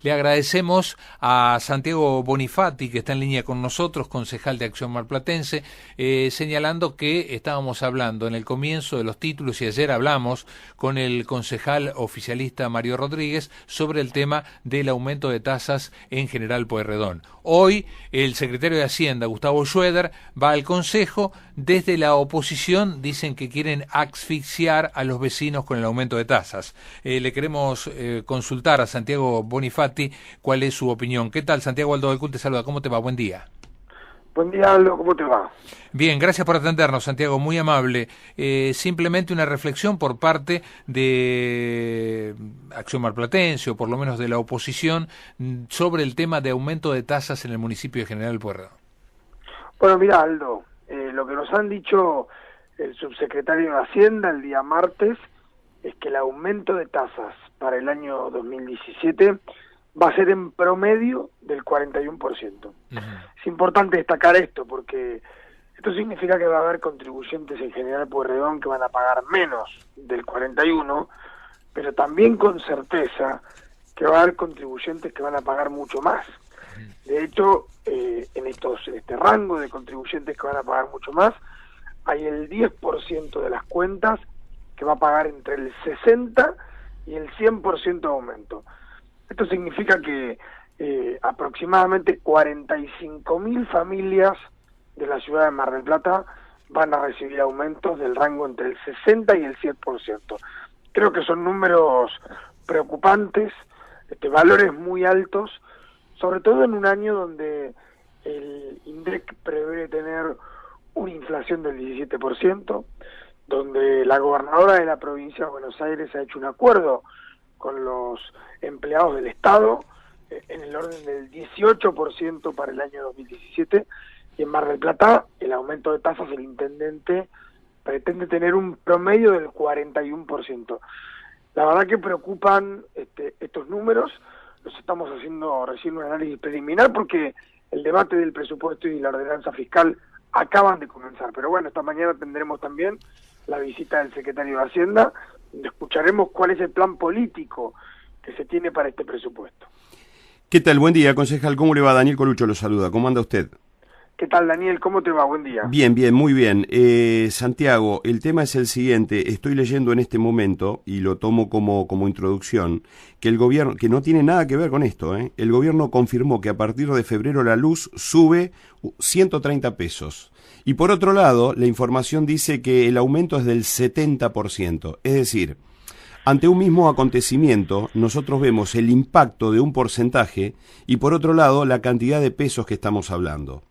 Le agradecemos a Santiago Bonifati, que está en línea con nosotros, concejal de Acción Marplatense, señalando que estábamos hablando en el comienzo de los títulos y ayer hablamos con el concejal oficialista Mario Rodríguez sobre el tema del aumento de tasas en General Pueyrredón. Hoy el secretario de Hacienda, Gustavo Schroeder, va al Consejo. Desde la oposición dicen que quieren asfixiar a los vecinos con el aumento de tasas. Le queremos consultar a Santiago Bonifati cuál es su opinión. ¿Qué tal? Santiago Aldo del CUT te saluda. ¿Cómo te va? Buen día. Buen día, Aldo. ¿Cómo te va? Bien, gracias por atendernos, Santiago, muy amable. Simplemente una reflexión por parte de Acción Marplatense, o por lo menos de la oposición, sobre el tema de aumento de tasas en el municipio de General Pueyrredón. Bueno, mira, Aldo, lo que nos han dicho el subsecretario de Hacienda el día martes es que el aumento de tasas para el año 2017 va a ser en promedio del 41%. Es importante destacar esto porque esto significa que va a haber contribuyentes en General Pueyrredón que van a pagar menos del 41%, pero también con certeza que va a haber contribuyentes que van a pagar mucho más. De hecho, en este rango de contribuyentes que van a pagar mucho más, hay el 10% de las cuentas que va a pagar entre el 60 y el 100% de aumento. Esto significa que aproximadamente 45.000 familias de la ciudad de Mar del Plata van a recibir aumentos del rango entre el 60 y el 100%. Creo que son números preocupantes, valores muy altos, sobre todo en un año donde el INDEC prevé tener una inflación del 17%, donde la gobernadora de la provincia de Buenos Aires ha hecho un acuerdo con los empleados del Estado en el orden del 18% para el año 2017, y en Mar del Plata el aumento de tasas del intendente pretende tener un promedio del 41%. La verdad que preocupan estos números. Los estamos haciendo recién un análisis preliminar porque el debate del presupuesto y la ordenanza fiscal acaban de comenzar. Pero bueno, esta mañana tendremos también la visita del secretario de Hacienda, donde escucharemos cuál es el plan político que se tiene para este presupuesto. ¿Qué tal? Buen día, concejal. ¿Cómo le va? Daniel Colucho lo saluda. ¿Cómo anda usted? ¿Qué tal, Daniel? ¿Cómo te va? Buen día. Bien, muy bien. Santiago, el tema es el siguiente. Estoy leyendo en este momento, y lo tomo como introducción, que el gobierno, que no tiene nada que ver con esto, el gobierno confirmó que a partir de febrero la luz sube 130 pesos. Y por otro lado, la información dice que el aumento es del 70%. Es decir, ante un mismo acontecimiento, nosotros vemos el impacto de un porcentaje y por otro lado, la cantidad de pesos que estamos hablando.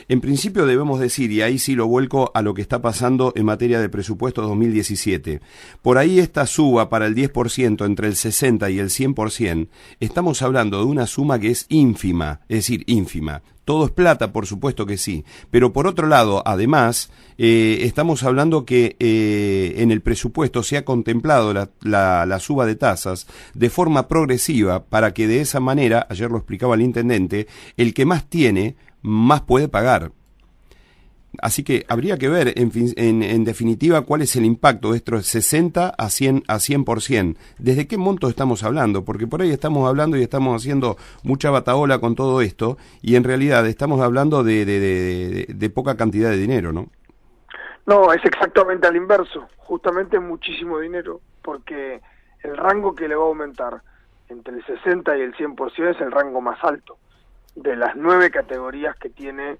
En principio debemos decir, y ahí sí lo vuelco a lo que está pasando en materia de presupuesto 2017, por ahí esta suba para el 10% entre el 60 y el 100%, estamos hablando de una suma que es ínfima, es decir, ínfima. Todo es plata, por supuesto que sí, pero por otro lado, además, estamos hablando que en el presupuesto se ha contemplado la suba de tasas de forma progresiva para que de esa manera, ayer lo explicaba el intendente, el que más tiene, más puede pagar. Así que habría que ver, en definitiva, cuál es el impacto de estos 60 a 100%. ¿Desde qué monto estamos hablando? Porque por ahí estamos hablando y estamos haciendo mucha batahola con todo esto, y en realidad estamos hablando de poca cantidad de dinero, ¿no? No, es exactamente al inverso. Justamente muchísimo dinero, porque el rango que le va a aumentar entre el 60 y el 100% es el rango más alto de las 9 categorías que tiene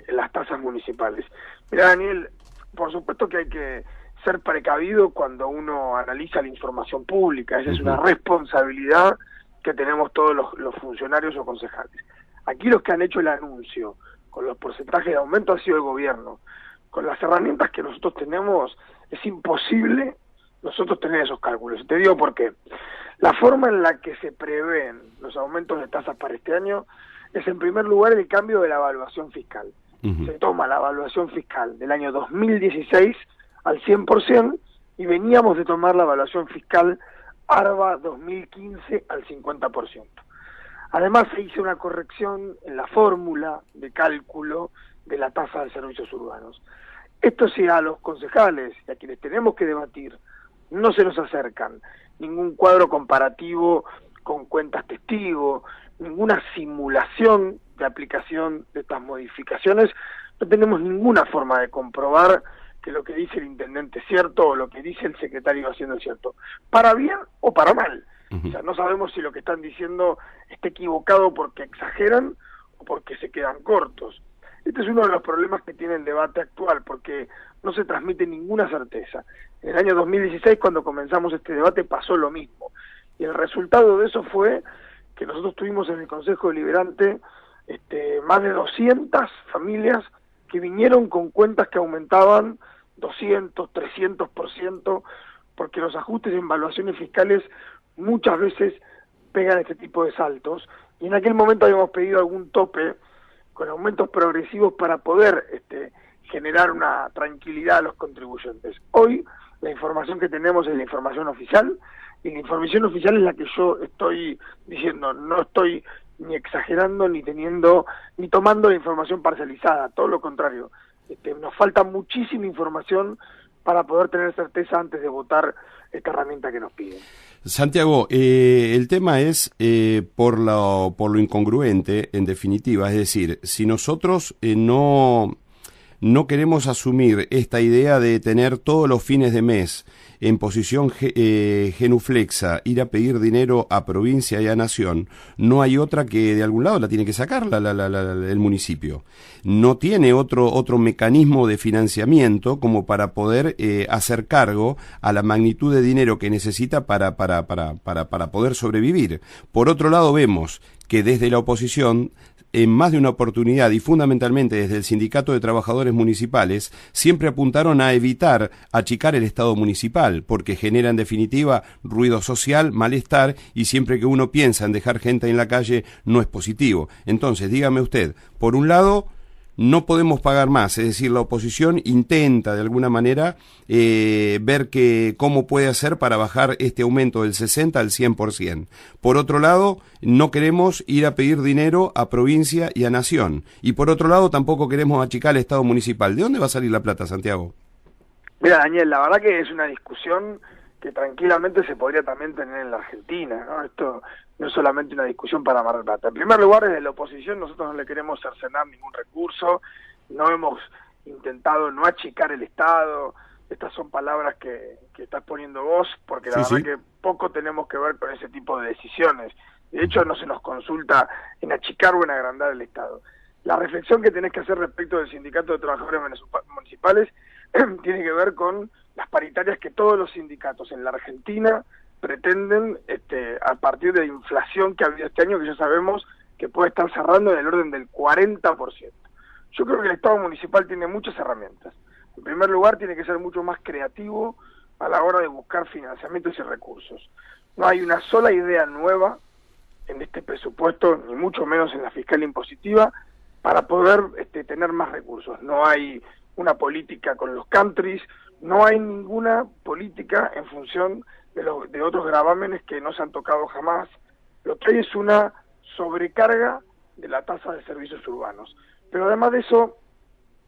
las tasas municipales. Mira, Daniel, por supuesto que hay que ser precavido cuando uno analiza la información pública. Esa es una responsabilidad que tenemos todos los funcionarios o concejales. Aquí los que han hecho el anuncio con los porcentajes de aumento ha sido el gobierno. Con las herramientas que nosotros tenemos es imposible nosotros tener esos cálculos. Te digo por qué. La forma en la que se prevén los aumentos de tasas para este año es, en primer lugar, el cambio de la evaluación fiscal. Se toma la evaluación fiscal del año 2016 al 100% y veníamos de tomar la evaluación fiscal ARBA 2015 al 50%. Además, se hizo una corrección en la fórmula de cálculo de la tasa de servicios urbanos. Esto, si a los concejales y a quienes tenemos que debatir no se nos acercan ningún cuadro comparativo con cuentas testigo, ninguna simulación de aplicación de estas modificaciones. No tenemos ninguna forma de comprobar que lo que dice el intendente es cierto o lo que dice el secretario de Hacienda es cierto, para bien o para mal. O sea, no sabemos si lo que están diciendo está equivocado porque exageran o porque se quedan cortos. Este es uno de los problemas que tiene el debate actual, porque no se transmite ninguna certeza. En el año 2016, cuando comenzamos este debate, pasó lo mismo. Y el resultado de eso fue que nosotros tuvimos en el Consejo Deliberante más de 200 familias que vinieron con cuentas que aumentaban 200, 300%, porque los ajustes en evaluaciones fiscales muchas veces pegan este tipo de saltos. Y en aquel momento habíamos pedido algún tope con aumentos progresivos para poder generar una tranquilidad a los contribuyentes. Hoy la información que tenemos es la información oficial, y la información oficial es la que yo estoy diciendo, no estoy ni exagerando ni tomando la información parcializada, todo lo contrario. Nos falta muchísima información para poder tener certeza antes de votar esta herramienta que nos piden. Santiago, el tema es por lo incongruente, en definitiva, es decir, si nosotros no queremos asumir esta idea de tener todos los fines de mes en posición genuflexa, ir a pedir dinero a provincia y a nación, no hay otra que de algún lado la tiene que sacar el municipio. No tiene otro mecanismo de financiamiento como para poder hacer cargo a la magnitud de dinero que necesita para poder sobrevivir. Por otro lado, vemos que desde la oposición, en más de una oportunidad y fundamentalmente desde el Sindicato de Trabajadores Municipales, siempre apuntaron a evitar achicar el Estado municipal, porque genera en definitiva ruido social, malestar, y siempre que uno piensa en dejar gente en la calle no es positivo. Entonces, dígame usted, por un lado, no podemos pagar más, es decir, la oposición intenta de alguna manera ver cómo puede hacer para bajar este aumento del 60 al 100%. Por otro lado, no queremos ir a pedir dinero a provincia y a nación. Y por otro lado, tampoco queremos achicar el Estado municipal. ¿De dónde va a salir la plata, Santiago? Mira, Daniel, la verdad que es una discusión que tranquilamente se podría también tener en la Argentina, ¿no? Esto no es solamente una discusión para Mar del Plata. En primer lugar, desde la oposición nosotros no le queremos cercenar ningún recurso, no hemos intentado no achicar el Estado. Estas son palabras que estás poniendo vos, porque la verdad que poco tenemos que ver con ese tipo de decisiones. De hecho, no se nos consulta en achicar o en agrandar el Estado. La reflexión que tenés que hacer respecto del Sindicato de Trabajadores Municipales tiene que ver con las paritarias que todos los sindicatos en la Argentina pretenden a partir de la inflación que ha habido este año, que ya sabemos que puede estar cerrando en el orden del 40%. Yo creo que el Estado municipal tiene muchas herramientas. En primer lugar, tiene que ser mucho más creativo a la hora de buscar financiamientos y recursos. No hay una sola idea nueva en este presupuesto, ni mucho menos en la fiscal impositiva, para poder tener más recursos. No hay una política con los countries, no hay ninguna política en función de otros gravámenes que no se han tocado jamás. Lo que hay es una sobrecarga de la tasa de servicios urbanos. Pero además de eso,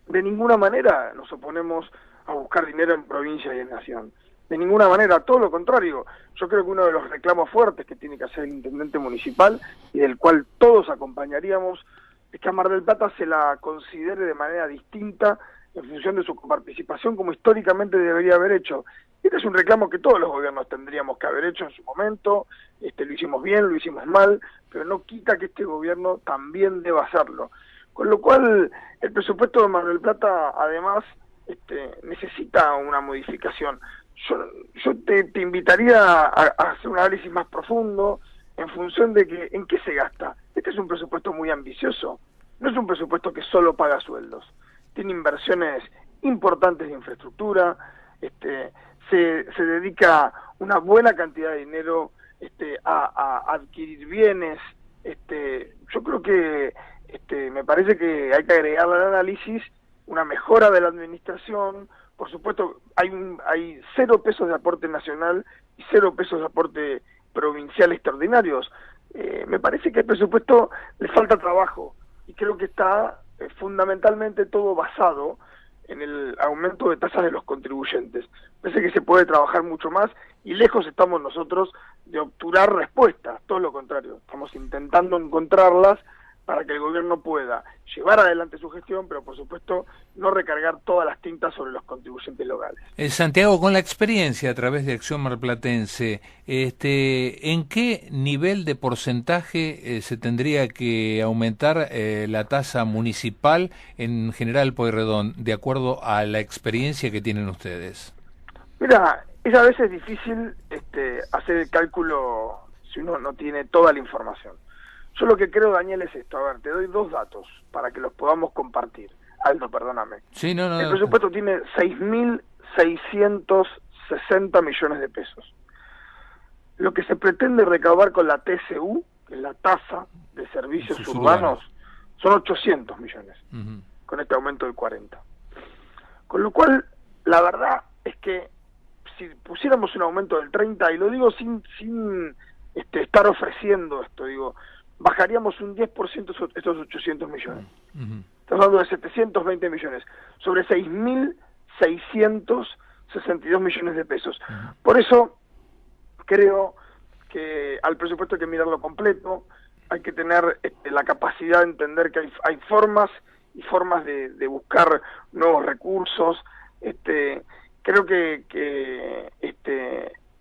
de ninguna manera nos oponemos a buscar dinero en provincia y en nación. De ninguna manera, todo lo contrario. Yo creo que uno de los reclamos fuertes que tiene que hacer el intendente municipal, y del cual todos acompañaríamos, es que a Mar del Plata se la considere de manera distinta en función de su participación, como históricamente debería haber hecho. Este es un reclamo que todos los gobiernos tendríamos que haber hecho en su momento. Lo hicimos bien, lo hicimos mal, pero no quita que este gobierno también deba hacerlo. Con lo cual, el presupuesto de Mar del Plata, además, necesita una modificación. Yo te invitaría a hacer un análisis más profundo en función de en qué se gasta. Este es un presupuesto muy ambicioso, no es un presupuesto que solo paga sueldos. Tiene inversiones importantes de infraestructura, se dedica una buena cantidad de dinero a adquirir bienes. Yo creo que me parece que hay que agregar al análisis una mejora de la administración. Por supuesto, hay 0 pesos de aporte nacional y 0 pesos de aporte provincial extraordinarios. Me parece que al presupuesto le falta trabajo, y creo que está fundamentalmente todo basado en el aumento de tasas de los contribuyentes. Parece que se puede trabajar mucho más, y lejos estamos nosotros de obturar respuestas, todo lo contrario, estamos intentando encontrarlas para que el gobierno pueda llevar adelante su gestión, pero por supuesto no recargar todas las tintas sobre los contribuyentes locales. Santiago, con la experiencia a través de Acción Marplatense, ¿en qué nivel de porcentaje se tendría que aumentar la tasa municipal en General Pueyrredón, de acuerdo a la experiencia que tienen ustedes? Mira, es a veces difícil hacer el cálculo si uno no tiene toda la información. Yo lo que creo, Daniel, es esto. A ver, te doy 2 datos para que los podamos compartir. Aldo, perdóname. Sí, no. El presupuesto tiene 6.660 millones de pesos. Lo que se pretende recaudar con la TCU, que es la tasa de servicios urbanos, son 800 millones, con este aumento del 40. Con lo cual, la verdad es que si pusiéramos un aumento del 30, y lo digo sin estar ofreciendo esto, digo, bajaríamos un 10% estos 800 millones. Estamos hablando de 720 millones, sobre 6.662 millones de pesos. Por eso creo que al presupuesto hay que mirarlo completo, hay que tener la capacidad de entender que hay formas y formas de buscar nuevos recursos. Creo que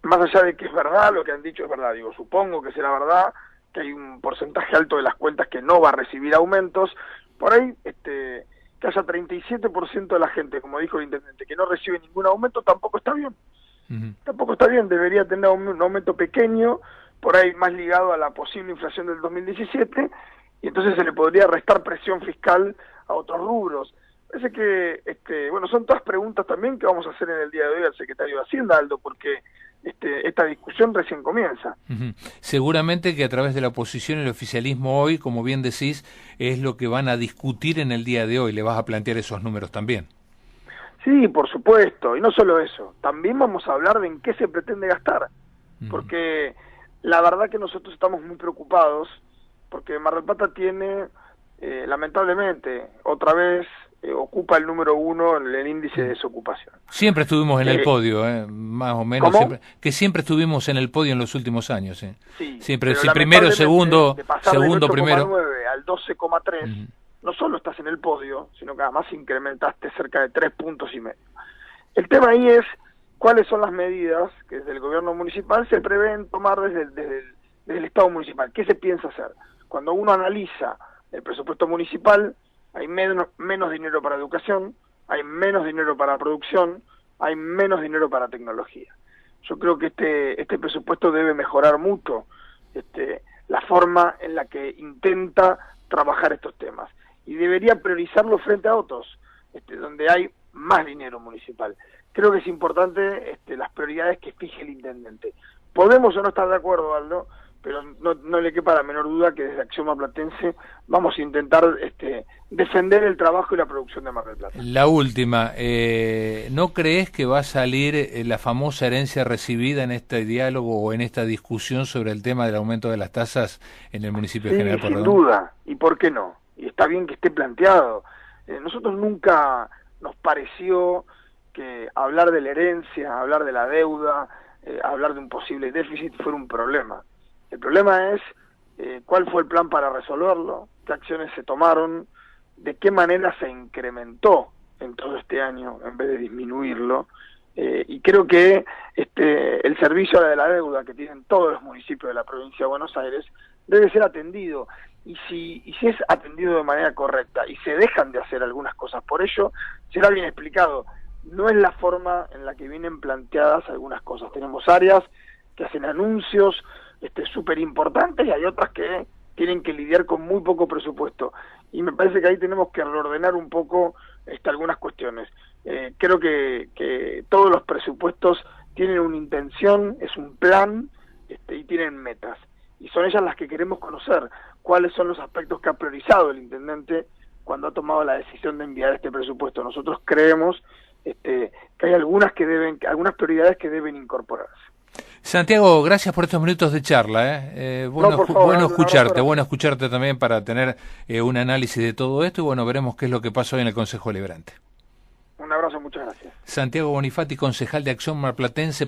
más allá de que es verdad, lo que han dicho es verdad, digo, supongo que será verdad, que hay un porcentaje alto de las cuentas que no va a recibir aumentos, por ahí que haya 37% de la gente, como dijo el intendente, que no recibe ningún aumento, tampoco está bien. Tampoco está bien, debería tener un aumento pequeño, por ahí más ligado a la posible inflación del 2017, y entonces se le podría restar presión fiscal a otros rubros. Parece que, son todas preguntas también que vamos a hacer en el día de hoy al secretario de Hacienda, Aldo, porque esta discusión recién comienza. Seguramente que a través de la oposición y el oficialismo hoy, como bien decís, es lo que van a discutir en el día de hoy. Le vas a plantear esos números también. Sí, por supuesto, y no solo eso, también vamos a hablar de en qué se pretende gastar, porque la verdad que nosotros estamos muy preocupados, porque Mar del Plata tiene, lamentablemente, otra vez, ocupa el número 1 en el índice de desocupación. Siempre estuvimos en el podio, más o menos. Siempre estuvimos en el podio en los últimos años. Sí, siempre, si primero, segundo, de pasar segundo, del 8,9 primero. al 12,3, no solo estás en el podio, sino que además incrementaste cerca de 3,5 puntos. El tema ahí es cuáles son las medidas que desde el gobierno municipal se prevén tomar desde el Estado municipal. ¿Qué se piensa hacer? Cuando uno analiza el presupuesto municipal, hay menos dinero para educación, hay menos dinero para producción, hay menos dinero para tecnología. Yo creo que este presupuesto debe mejorar mucho la forma en la que intenta trabajar estos temas, y debería priorizarlo frente a otros, donde hay más dinero municipal. Creo que es importante las prioridades que fije el intendente. Podemos o no estar de acuerdo, Aldo, pero no le quepa la menor duda que desde Acción Marplatense vamos a intentar defender el trabajo y la producción de Mar del Plata. La última, ¿no crees que va a salir la famosa herencia recibida en este diálogo o en esta discusión sobre el tema del aumento de las tasas en el municipio de General Pueyrredón? Sin duda, ¿y por qué no? Y está bien que esté planteado. Nosotros nunca nos pareció que hablar de la herencia, hablar de la deuda, hablar de un posible déficit fuera un problema. El problema es cuál fue el plan para resolverlo, qué acciones se tomaron, de qué manera se incrementó en todo este año en vez de disminuirlo, y creo que el servicio de la deuda que tienen todos los municipios de la provincia de Buenos Aires debe ser atendido, y si es atendido de manera correcta y se dejan de hacer algunas cosas por ello, será bien explicado. No es la forma en la que vienen planteadas algunas cosas. Tenemos áreas que hacen anuncios súper importantes, y hay otras que tienen que lidiar con muy poco presupuesto, y me parece que ahí tenemos que reordenar un poco algunas cuestiones. Creo que todos los presupuestos tienen una intención, es un plan, y tienen metas, y son ellas las que queremos conocer, cuáles son los aspectos que ha priorizado el intendente cuando ha tomado la decisión de enviar este presupuesto. Nosotros creemos que hay algunas prioridades que deben incorporarse. Santiago, gracias por estos minutos de charla. Bueno escucharte también para tener un análisis de todo esto, y bueno, veremos qué es lo que pasa hoy en el Consejo Deliberante. Un abrazo, muchas gracias. Santiago Bonifati, concejal de Acción Marplatense.